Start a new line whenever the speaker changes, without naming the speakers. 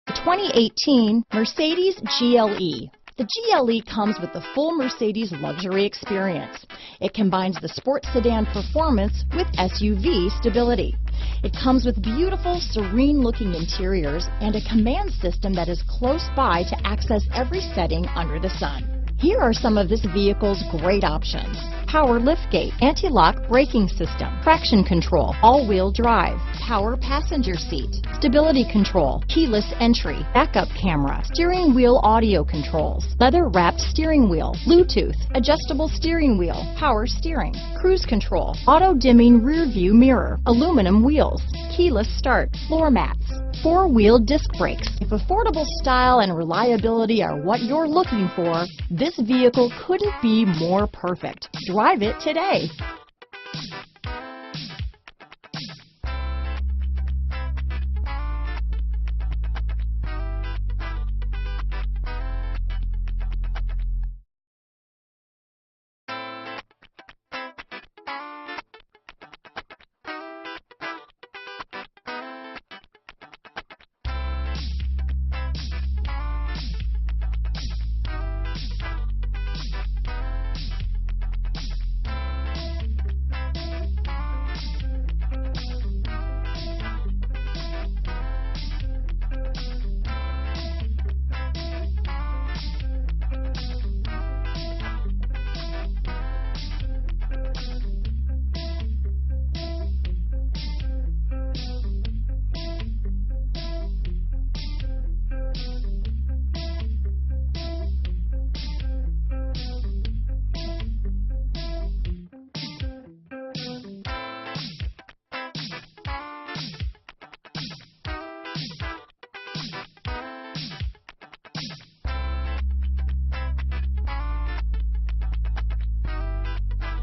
The 2018 Mercedes GLE. The GLE comes with the full Mercedes luxury experience. It combines the sports sedan performance with SUV stability. It comes with beautiful, serene-looking interiors and a command system that is close by to access every setting under the sun. Here are some of this vehicle's great options: power liftgate, anti-lock braking system, traction control, all-wheel drive, power passenger seat, stability control, keyless entry, backup camera, steering wheel audio controls, leather-wrapped steering wheel, Bluetooth, adjustable steering wheel, power steering, cruise control, auto-dimming rear view mirror, aluminum wheels, keyless start, floor mats, four-wheel disc brakes. If affordable style and reliability are what you're looking for, this vehicle couldn't be more perfect. Drive it today.